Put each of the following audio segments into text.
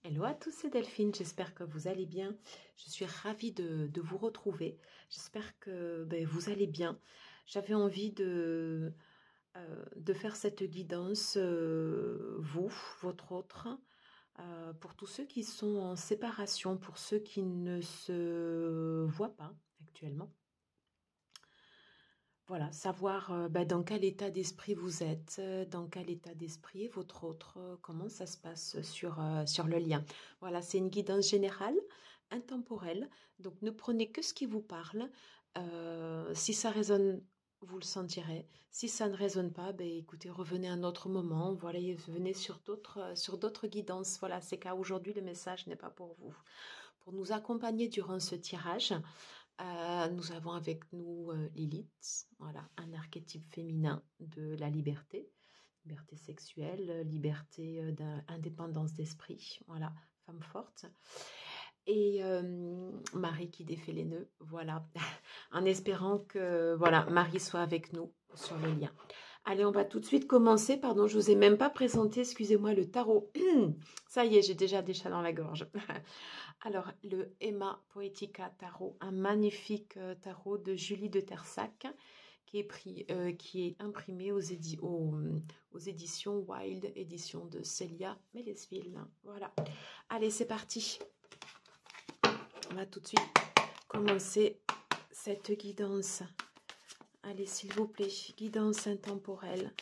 Hello à tous, c'est Delphine, j'espère que vous allez bien. Je suis ravie de vous retrouver. J'espère que vous allez bien. J'avais envie de faire cette guidance, vous, votre autre, pour tous ceux qui sont en séparation, pour ceux qui ne se voient pas actuellement. Voilà, savoir dans quel état d'esprit vous êtes, dans quel état d'esprit est votre autre, comment ça se passe sur le lien. Voilà, c'est une guidance générale, intemporelle, donc ne prenez que ce qui vous parle. Si ça résonne, vous le sentirez. Si ça ne résonne pas, écoutez, revenez à un autre moment. Voilà, et venez sur d'autres guidances. Voilà, c'est qu'à aujourd'hui, le message n'est pas pour vous. Pour nous accompagner durant ce tirage, nous avons avec nous Lilith, voilà, un archétype féminin de la liberté sexuelle, liberté d'indépendance d'esprit, voilà, femme forte. Et Marie qui défait les nœuds, voilà, en espérant que voilà, Marie soit avec nous sur le lien. Allez, on va tout de suite commencer. Pardon, je ne vous ai même pas présenté, excusez-moi, le tarot. Ça y est, j'ai déjà des chats dans la gorge. Alors, le Emma Poetica Tarot, un magnifique tarot de Julie de Tersac qui est imprimé aux éditions Wild, édition de Célia Mélesville. Voilà. Allez, c'est parti. On va tout de suite commencer cette guidance. Allez, s'il vous plaît, guidance intemporelle,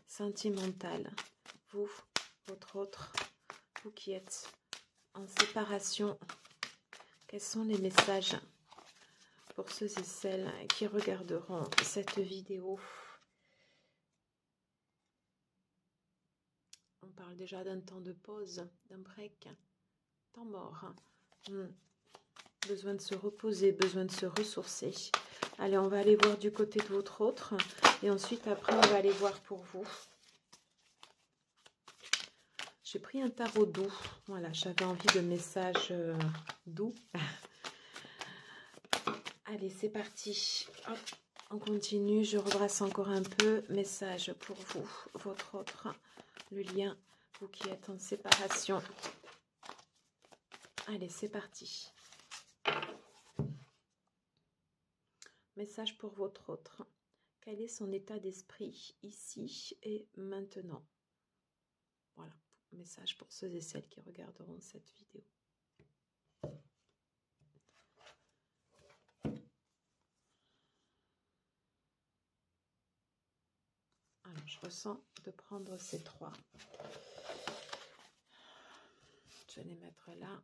sentimentale. Vous, votre autre, vous qui êtes en séparation, quels sont les messages pour ceux et celles qui regarderont cette vidéo? On parle déjà d'un temps de pause, d'un break, temps mort. Besoin de se reposer, besoin de se ressourcer. Allez, on va aller voir du côté de votre autre. Et ensuite, après, on va aller voir pour vous. J'ai pris un tarot doux. Voilà, j'avais envie de messages doux. Allez, c'est parti. Hop, on continue. Je rebrasse encore un peu. Message pour vous, votre autre. Le lien, vous qui êtes en séparation. Allez, c'est parti. Message pour votre autre. Quel est son état d'esprit ici et maintenant? Voilà, message pour ceux et celles qui regarderont cette vidéo. Alors, je ressens de prendre ces trois. Je vais les mettre là.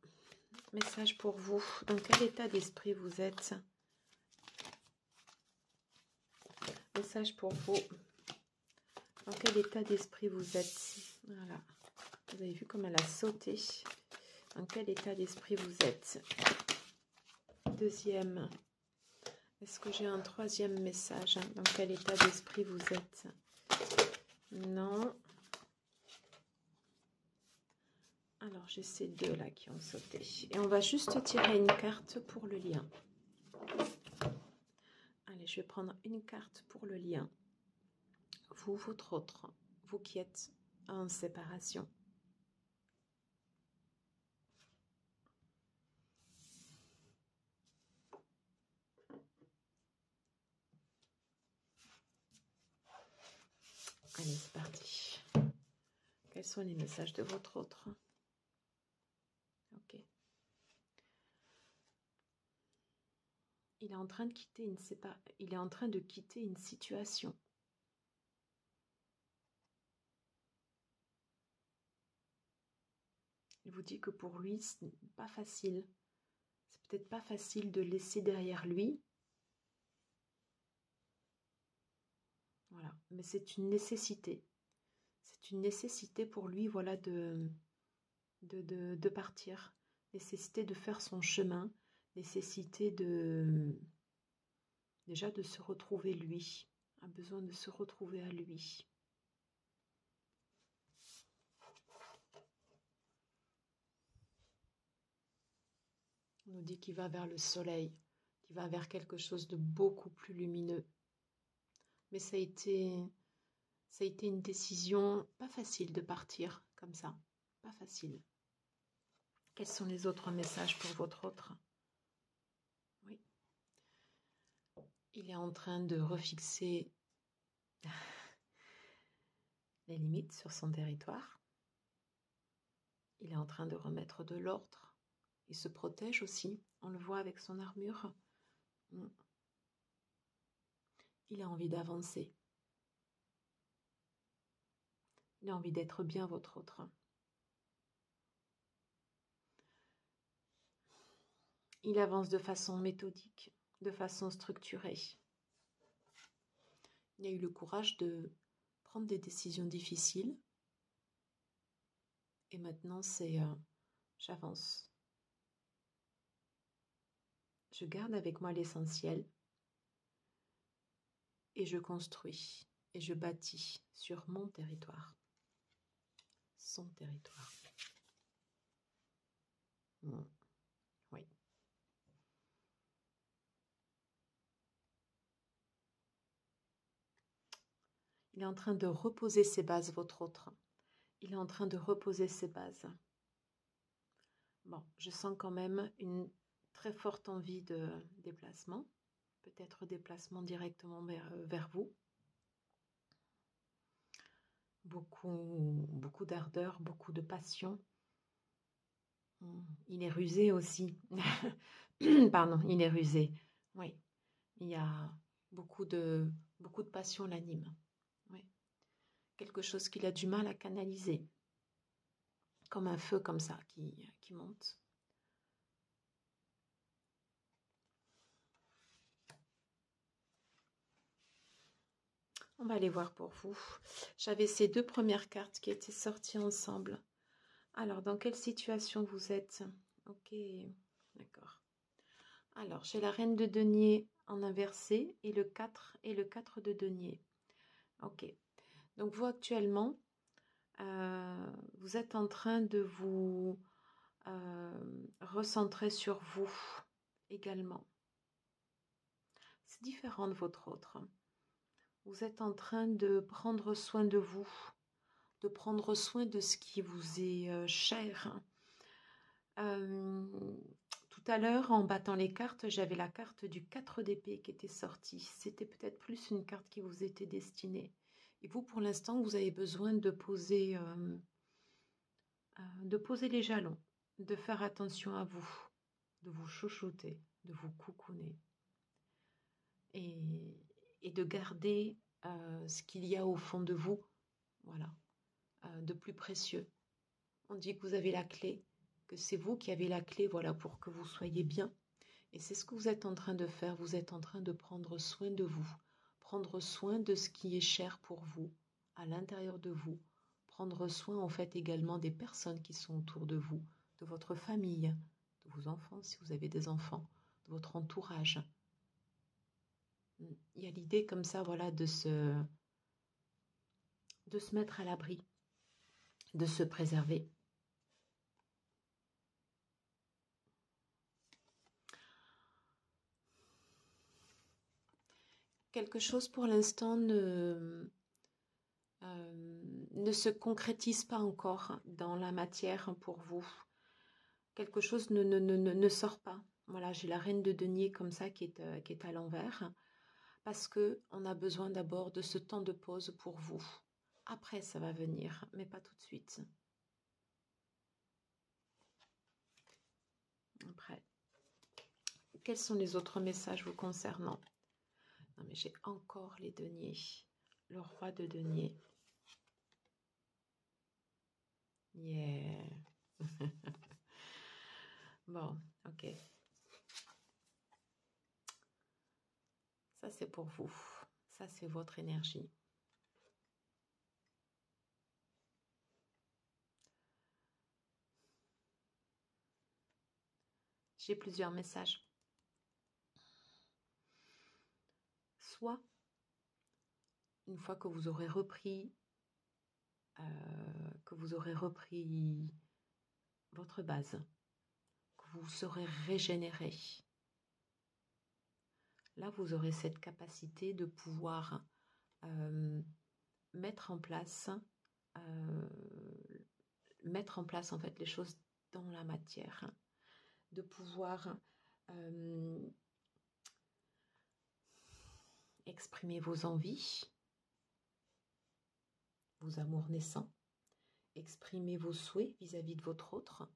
Message pour vous. Dans quel état d'esprit vous êtes? Message pour vous. Dans quel état d'esprit vous êtes? Voilà. Vous avez vu comme elle a sauté. Dans quel état d'esprit vous êtes? Deuxième. Est-ce que j'ai un troisième message? Dans quel état d'esprit vous êtes? Non. Alors, j'ai ces deux là qui ont sauté. Et on va juste tirer une carte pour le lien. Allez, je vais prendre une carte pour le lien. Vous, votre autre, vous qui êtes en séparation. Allez, c'est parti. Quels sont les messages de votre autre? Ok. Il est en train de quitter il est en train de quitter une situation. Il vous dit que pour lui, ce n'est pas facile. C'est peut-être pas facile de laisser derrière lui. Voilà, mais c'est une nécessité. C'est une nécessité pour lui, voilà, de partir. Nécessité de faire son chemin. Nécessité déjà de se retrouver lui. A besoin de se retrouver à lui. On nous dit qu'il va vers le soleil, qu'il va vers quelque chose de beaucoup plus lumineux. Mais ça a été une décision pas facile de partir comme ça. Pas facile. Quels sont les autres messages pour votre autre? Oui. Il est en train de refixer les limites sur son territoire. Il est en train de remettre de l'ordre. Il se protège aussi. On le voit avec son armure. Il a envie d'avancer. Il a envie d'être bien, votre autre. Il avance de façon méthodique, de façon structurée. Il a eu le courage de prendre des décisions difficiles. Et maintenant, c'est j'avance. Je garde avec moi l'essentiel. Et je construis. Et je bâtis sur mon territoire. Son territoire. Oui. Il est en train de reposer ses bases, votre autre. Il est en train de reposer ses bases. Bon, je sens quand même une très forte envie de déplacement. Peut-être déplacement directement vers vous. Beaucoup d'ardeur, beaucoup de passion. Il est rusé aussi. Pardon, il est rusé. Oui, il y a beaucoup de passion l'anime. Oui. Quelque chose qu'il a du mal à canaliser. Comme un feu comme ça qui monte. On va aller voir pour vous. J'avais ces deux premières cartes qui étaient sorties ensemble. Alors, dans quelle situation vous êtes? Ok, d'accord. Alors, j'ai la reine de denier en inversé et le 4 de denier. Ok. Donc, vous actuellement, vous êtes en train de vous recentrer sur vous également. C'est différent de votre autre. Vous êtes en train de prendre soin de vous, de prendre soin de ce qui vous est cher. Tout à l'heure, en battant les cartes, j'avais la carte du 4 d'épée qui était sortie. C'était peut-être plus une carte qui vous était destinée. Et vous, pour l'instant, vous avez besoin de poser les jalons, de faire attention à vous, de vous chouchouter, de vous coucouner. Et de garder ce qu'il y a au fond de vous, voilà, de plus précieux. On dit que vous avez la clé, que c'est vous qui avez la clé, voilà, pour que vous soyez bien. Et c'est ce que vous êtes en train de faire. Vous êtes en train de prendre soin de vous, prendre soin de ce qui est cher pour vous, à l'intérieur de vous, prendre soin en fait également des personnes qui sont autour de vous, de votre famille, de vos enfants si vous avez des enfants, de votre entourage. Il y a l'idée comme ça, voilà, de se mettre à l'abri, de se préserver. Quelque chose pour l'instant ne se concrétise pas encore dans la matière pour vous. Quelque chose ne sort pas. Voilà, j'ai la reine de denier comme ça qui est à l'envers. Parce qu'on a besoin d'abord de ce temps de pause pour vous. Après, ça va venir, mais pas tout de suite. Après. Quels sont les autres messages vous concernant? Non, mais j'ai encore les deniers. Le roi de denier. Yeah. Bon, ok. Ça, c'est pour vous. Ça, c'est votre énergie. J'ai plusieurs messages. Soit, une fois que vous aurez repris, votre base, que vous serez régénéré. Là, vous aurez cette capacité de pouvoir mettre en place en fait les choses dans la matière, de pouvoir exprimer vos envies, vos amours naissants, exprimer vos souhaits vis-à-vis de votre autre,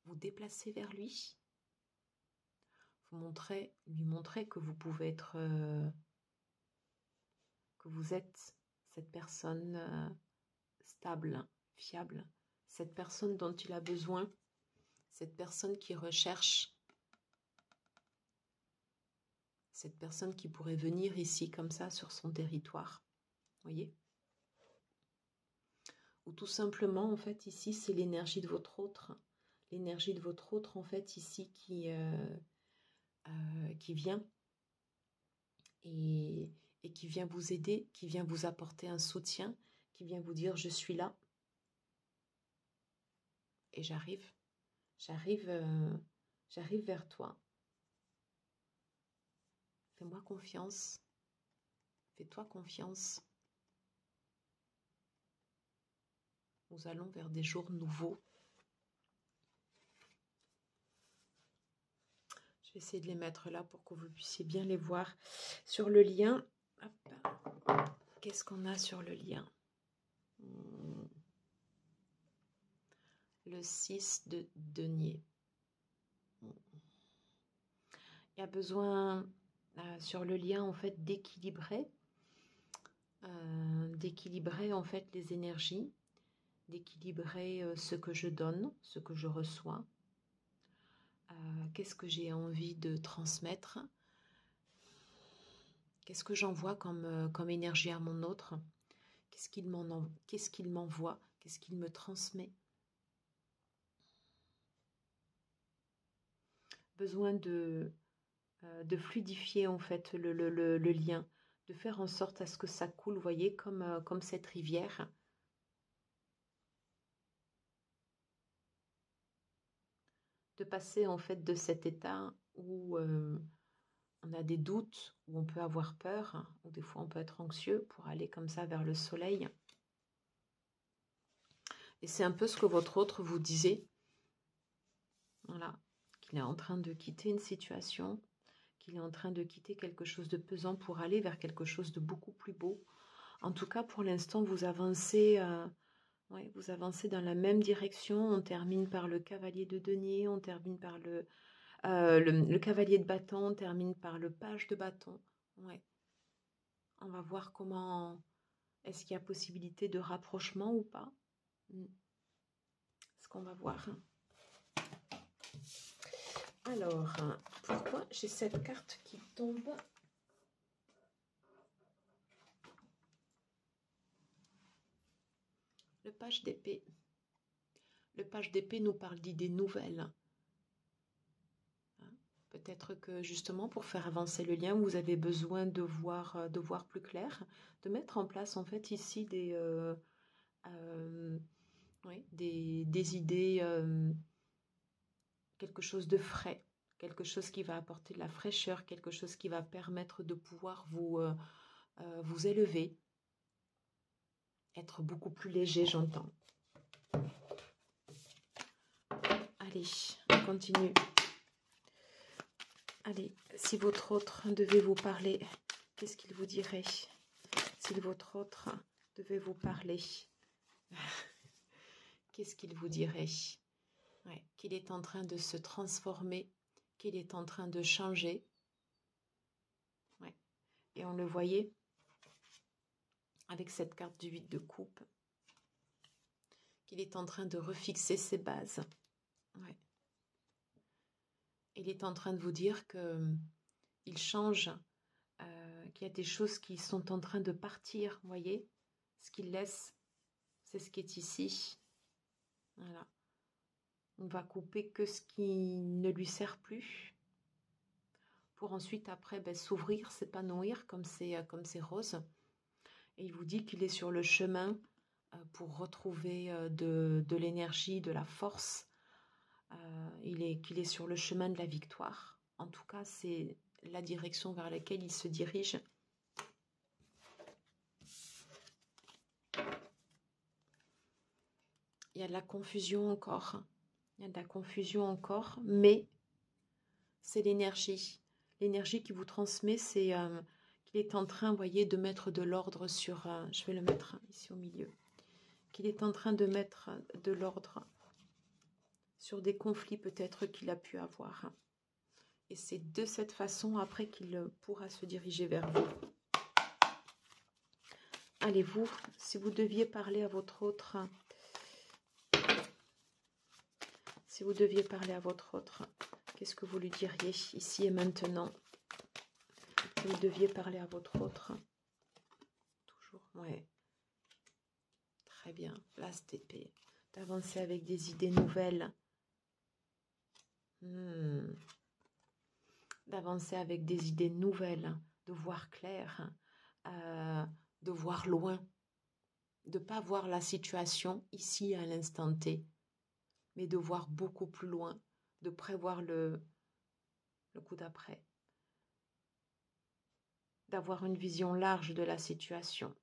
vous déplacer vers lui, lui montrer que vous pouvez être, que vous êtes cette personne stable, fiable, cette personne dont il a besoin, cette personne qui recherche, cette personne qui pourrait venir ici comme ça sur son territoire, voyez? Ou tout simplement, en fait, ici, c'est l'énergie de votre autre. L'énergie de votre autre, en fait, ici, qui vient et qui vient vous aider, qui vient vous apporter un soutien, qui vient vous dire « je suis là et j'arrive vers toi. Fais-moi confiance, fais-toi confiance. Nous allons vers des jours nouveaux. » Je vais essayer de les mettre là pour que vous puissiez bien les voir. Sur le lien, qu'est-ce qu'on a sur le lien? Le 6 de denier. Il y a besoin sur le lien en fait d'équilibrer en fait les énergies, d'équilibrer ce que je donne, ce que je reçois. Qu'est-ce que j'ai envie de transmettre? Qu'est-ce que j'envoie comme énergie à mon autre? Qu'est-ce qu'il m'envoie? Qu'est-ce qu'il me transmet? Besoin de fluidifier en fait le lien, de faire en sorte à ce que ça coule, vous voyez, comme cette rivière. De passer en fait de cet état où on a des doutes, où on peut avoir peur, où des fois on peut être anxieux, pour aller comme ça vers le soleil. Et c'est un peu ce que votre autre vous disait. Voilà, qu'il est en train de quitter une situation, qu'il est en train de quitter quelque chose de pesant pour aller vers quelque chose de beaucoup plus beau. En tout cas, pour l'instant, vous avancez, vous avancez dans la même direction. On termine par le cavalier de denier, on termine par le cavalier de bâton, on termine par le page de bâton. Ouais. On va voir comment, est-ce qu'il y a possibilité de rapprochement ou pas. Ce qu'on va voir. Alors, pourquoi j'ai cette carte qui tombe? Le page d'épée. Le page d'épée nous parle d'idées nouvelles. Peut-être que justement pour faire avancer le lien, vous avez besoin de voir plus clair, de mettre en place en fait ici des idées, quelque chose de frais, quelque chose qui va apporter de la fraîcheur, quelque chose qui va permettre de pouvoir vous élever, être beaucoup plus léger, j'entends. Allez, on continue. Allez, si votre autre devait vous parler, qu'est-ce qu'il vous dirait? Si votre autre devait vous parler, qu'est-ce qu'il vous dirait? Qu'il est en train de se transformer, qu'il est en train de changer. Et on le voyait avec cette carte du 8 de coupe, qu'il est en train de refixer ses bases. Il est en train de vous dire qu'il change, qu'il y a des choses qui sont en train de partir, vous voyez. Ce qu'il laisse, c'est ce qui est ici. Voilà. On va couper que ce qui ne lui sert plus, pour ensuite après s'ouvrir, s'épanouir comme c'est rose. Et il vous dit qu'il est sur le chemin pour retrouver de l'énergie, de la force. Qu'il est sur le chemin de la victoire. En tout cas, c'est la direction vers laquelle il se dirige. il y a de la confusion encore. Il y a de la confusion encore, mais c'est l'énergie. L'énergie qui vous transmet, c'est qu'il est en train, vous voyez, de mettre de l'ordre sur... je vais le mettre ici au milieu. Qu'il est en train de mettre de l'ordre sur des conflits peut-être qu'il a pu avoir. Et c'est de cette façon après qu'il pourra se diriger vers vous. Allez, vous, si vous deviez parler à votre autre... Si vous deviez parler à votre autre, qu'est-ce que vous lui diriez ici et maintenant? Si vous deviez parler à votre autre. Toujours, ouais. Très bien. L'as d'épée. D'avancer avec des idées nouvelles. D'avancer avec des idées nouvelles. De voir clair. De voir loin. De ne pas voir la situation ici à l'instant T. Mais de voir beaucoup plus loin. De prévoir le coup d'après. D'avoir une vision large de la situation.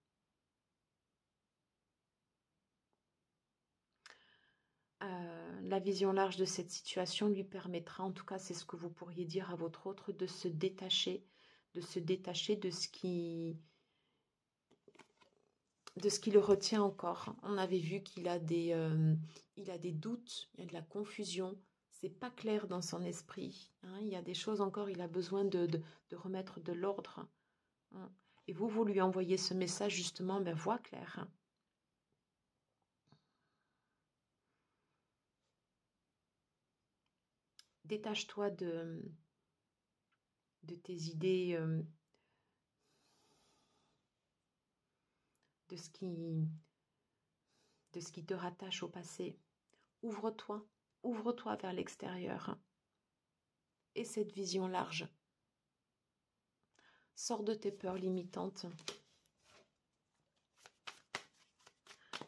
La vision large de cette situation lui permettra, en tout cas c'est ce que vous pourriez dire à votre autre, de se détacher de ce qui le retient encore. On avait vu qu'il a il a des doutes, il y a de la confusion, c'est pas clair dans son esprit. Hein, il y a des choses encore, il a besoin de remettre de l'ordre. Hein. Et vous lui envoyez ce message justement, ben, voix claire. Hein. Détache-toi de tes idées, de ce qui te rattache au passé. Ouvre-toi vers l'extérieur. Et cette vision large. Sors de tes peurs limitantes.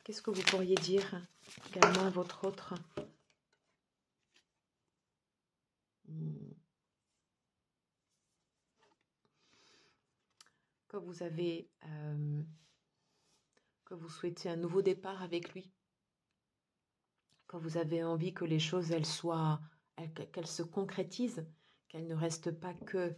Qu'est-ce que vous pourriez dire également à votre autre? Que vous avez, que vous souhaitez un nouveau départ avec lui, que vous avez envie que les choses qu'elles se concrétisent, qu'elles ne restent pas que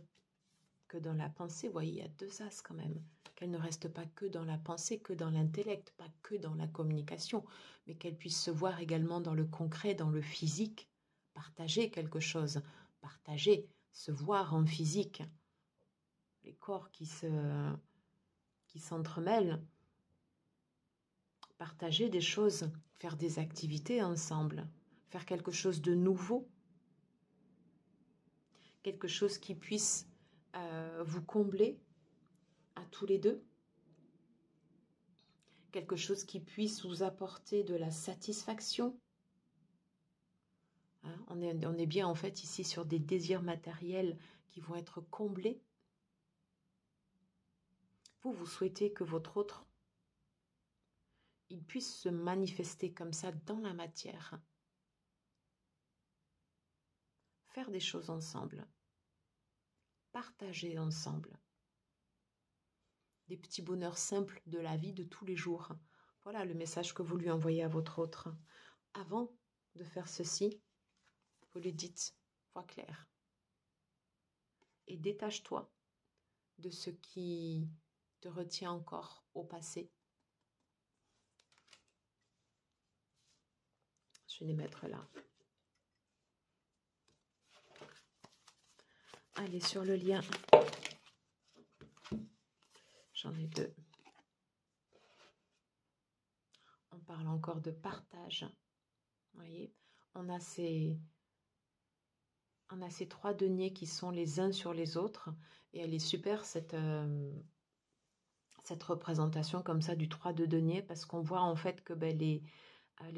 dans la pensée. Vous voyez, il y a deux as quand même. Qu'elles ne restent pas que dans la pensée, que dans l'intellect, pas que dans la communication, mais qu'elles puissent se voir également dans le concret, dans le physique, partager quelque chose, se voir en physique, les corps qui s'entremêlent, partager des choses, faire des activités ensemble, faire quelque chose de nouveau, quelque chose qui puisse vous combler à tous les deux, quelque chose qui puisse vous apporter de la satisfaction. Hein, on est bien en fait ici sur des désirs matériels qui vont être comblés. Vous souhaitez que votre autre, il puisse se manifester comme ça dans la matière. Faire des choses ensemble. Partager ensemble. Des petits bonheurs simples de la vie de tous les jours. Voilà le message que vous lui envoyez à votre autre. Avant de faire ceci, vous lui dites, voix claire. Et détache-toi de ce qui te retient encore au passé. Je vais les mettre là. Allez, sur le lien. J'en ai deux. On parle encore de partage. Vous voyez, on a ces trois deniers qui sont les uns sur les autres. Et elle est super, cette représentation comme ça du 3 de denier, parce qu'on voit en fait que les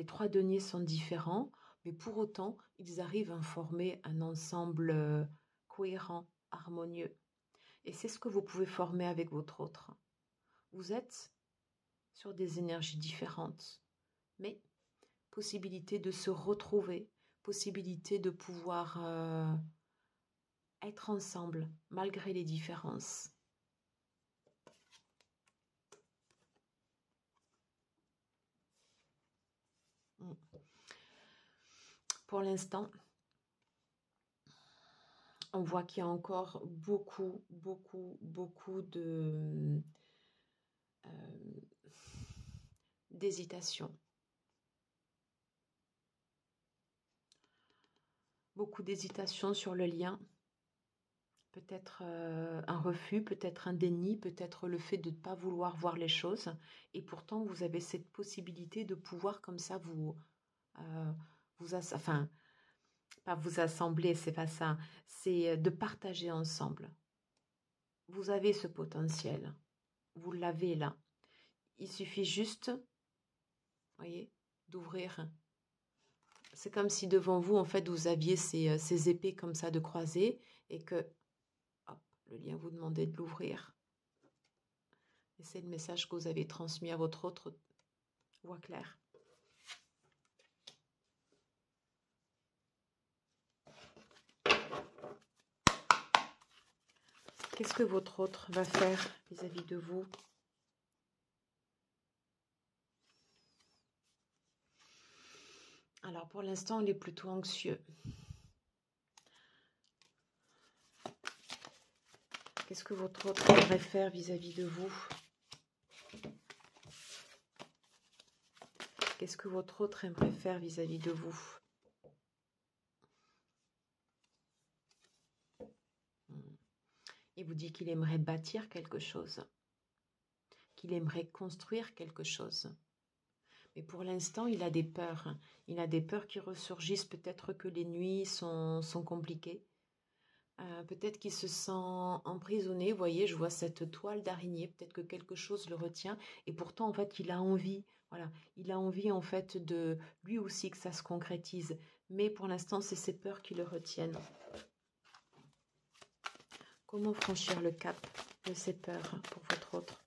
3 deniers sont différents, mais pour autant, ils arrivent à former un ensemble cohérent, harmonieux. Et c'est ce que vous pouvez former avec votre autre. Vous êtes sur des énergies différentes, mais possibilité de se retrouver, possibilité de pouvoir être ensemble malgré les différences. pour l'instant, on voit qu'il y a encore beaucoup, beaucoup, beaucoup d'hésitation. Beaucoup d'hésitation sur le lien. Peut-être un refus, peut-être un déni, peut-être le fait de ne pas vouloir voir les choses. Et pourtant, vous avez cette possibilité de pouvoir comme ça enfin, pas vous assembler, c'est pas ça. C'est de partager ensemble. Vous avez ce potentiel. Vous l'avez là. Il suffit juste, voyez, d'ouvrir. C'est comme si devant vous, en fait, vous aviez ces épées comme ça de croisées et que hop, le lien vous demandait de l'ouvrir. Et c'est le message que vous avez transmis à votre autre voix claire. Qu'est-ce que votre autre va faire vis-à-vis de vous? Alors, pour l'instant, il est plutôt anxieux. Qu'est-ce que votre autre aimerait faire vis-à-vis de vous? Qu'est-ce que votre autre aimerait faire vis-à-vis de vous? Il vous dit qu'il aimerait bâtir quelque chose, qu'il aimerait construire quelque chose. Mais pour l'instant, il a des peurs. Il a des peurs qui ressurgissent. Peut-être que les nuits sont compliquées. Peut-être qu'il se sent emprisonné. Vous voyez, je vois cette toile d'araignée. Peut-être que quelque chose le retient. Et pourtant, en fait, il a envie. Voilà, il a envie, en fait, de lui aussi que ça se concrétise. Mais pour l'instant, c'est ses peurs qui le retiennent. Comment franchir le cap de ses peurs pour votre autre?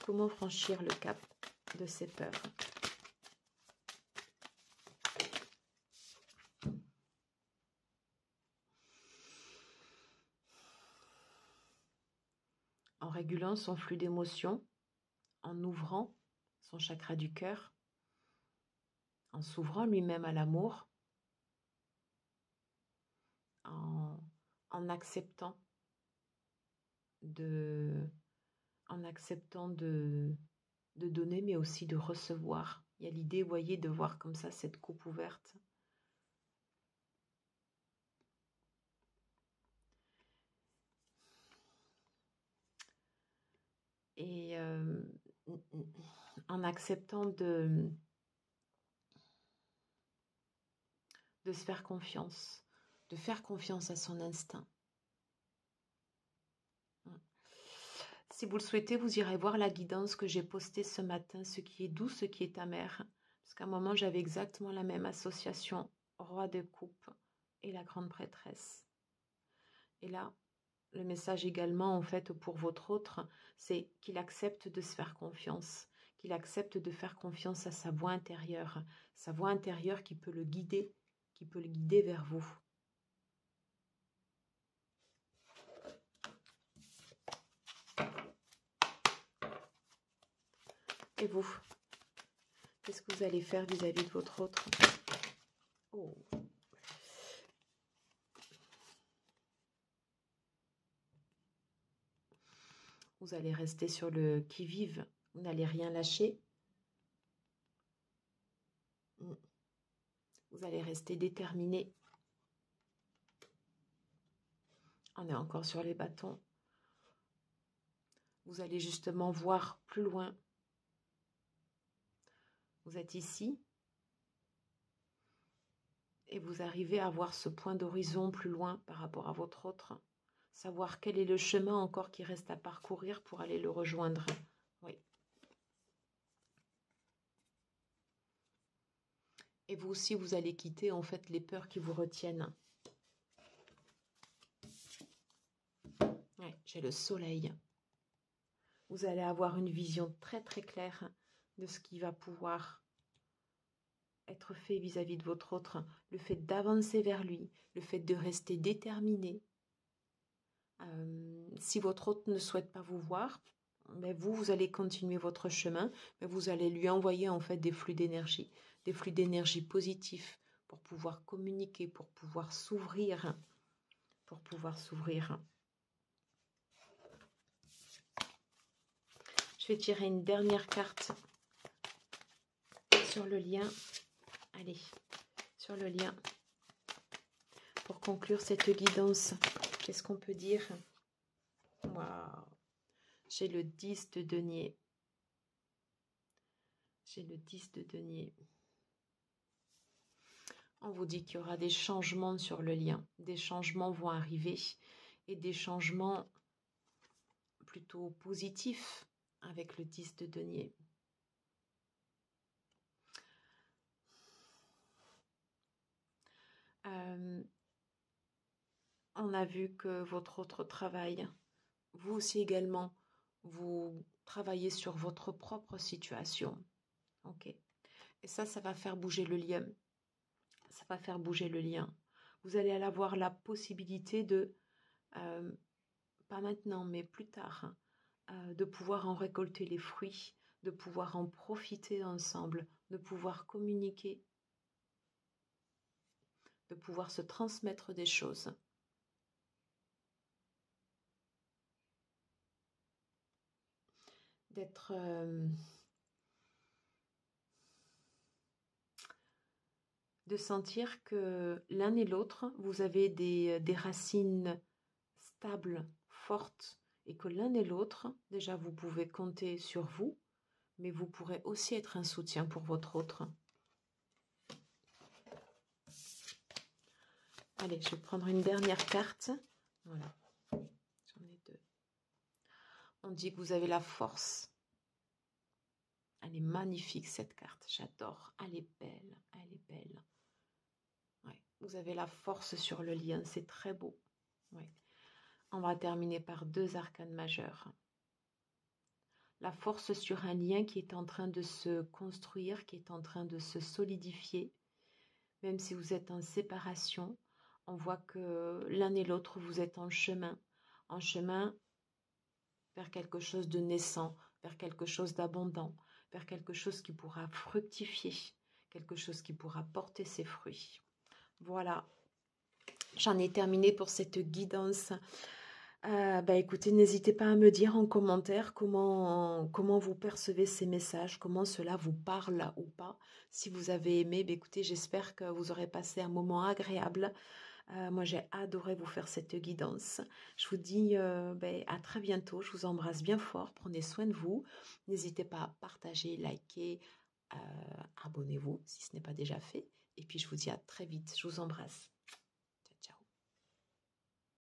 Comment franchir le cap de ses peurs? En régulant son flux d'émotions, en ouvrant son chakra du cœur, en s'ouvrant lui-même à l'amour, en acceptant de donner, mais aussi de recevoir. Il y a l'idée, vous voyez, de voir comme ça cette coupe ouverte. Et en acceptant de se faire confiance, de faire confiance à son instinct. Si vous le souhaitez, vous irez voir la guidance que j'ai postée ce matin, ce qui est doux, ce qui est amer. Parce qu'à un moment, j'avais exactement la même association, roi de coupe et la grande prêtresse. Et là, le message également, en fait, pour votre autre, c'est qu'il accepte de se faire confiance, qu'il accepte de faire confiance à sa voix intérieure qui peut le guider vers vous. Et vous, qu'est-ce que vous allez faire vis-à-vis de votre autre? Oh. Vous allez rester sur le qui-vive, vous n'allez rien lâcher. Vous allez rester déterminé. On est encore sur les bâtons. Vous allez justement voir plus loin. Vous êtes ici et vous arrivez à voir ce point d'horizon plus loin par rapport à votre autre. Savoir quel est le chemin encore qui reste à parcourir pour aller le rejoindre. Oui. Et vous aussi, vous allez quitter en fait les peurs qui vous retiennent. Oui, j'ai le soleil. Vous allez avoir une vision très très claire de ce qui va pouvoir être fait vis-à-vis de votre autre. Le fait d'avancer vers lui, le fait de rester déterminé. Si votre autre ne souhaite pas vous voir, mais vous allez continuer votre chemin, mais vous allez lui envoyer en fait des flux d'énergie positifs pour pouvoir communiquer, pour pouvoir s'ouvrir, pour pouvoir s'ouvrir. Je vais tirer une dernière carte sur le lien. Allez, sur le lien. Pour conclure cette guidance, qu'est-ce qu'on peut dire? Waouh! J'ai le 10 de denier. J'ai le 10 de denier. On vous dit qu'il y aura des changements sur le lien. Des changements vont arriver et des changements plutôt positifs avec le 10 de denier. On a vu que votre autre travail, vous aussi également, vous travaillez sur votre propre situation. Ok. Et ça va faire bouger le lien. Ça va faire bouger le lien. Vous allez avoir la possibilité de, pas maintenant, mais plus tard, de pouvoir en récolter les fruits, de pouvoir en profiter ensemble, de pouvoir communiquer, de pouvoir se transmettre des choses. D'être... de sentir que l'un et l'autre, vous avez des racines stables, fortes, et que l'un et l'autre, déjà vous pouvez compter sur vous, mais vous pourrez aussi être un soutien pour votre autre. Allez, je vais prendre une dernière carte. Voilà, j'en ai deux. On dit que vous avez la force. Elle est magnifique cette carte, j'adore. Elle est belle, elle est belle. Ouais, vous avez la force sur le lien, c'est très beau. Ouais. On va terminer par 2 arcanes majeures. La force sur un lien qui est en train de se construire, qui est en train de se solidifier. Même si vous êtes en séparation, on voit que l'un et l'autre, vous êtes en chemin vers quelque chose de naissant, vers quelque chose d'abondant, vers quelque chose qui pourra fructifier, quelque chose qui pourra porter ses fruits. Voilà, j'en ai terminé pour cette guidance. Écoutez, n'hésitez pas à me dire en commentaire comment vous percevez ces messages, comment cela vous parle ou pas. Si vous avez aimé, écoutez, j'espère que vous aurez passé un moment agréable. Moi, j'ai adoré vous faire cette guidance. Je vous dis à très bientôt. Je vous embrasse bien fort. Prenez soin de vous. N'hésitez pas à partager, liker, abonnez-vous si ce n'est pas déjà fait. Et puis, je vous dis à très vite. Je vous embrasse.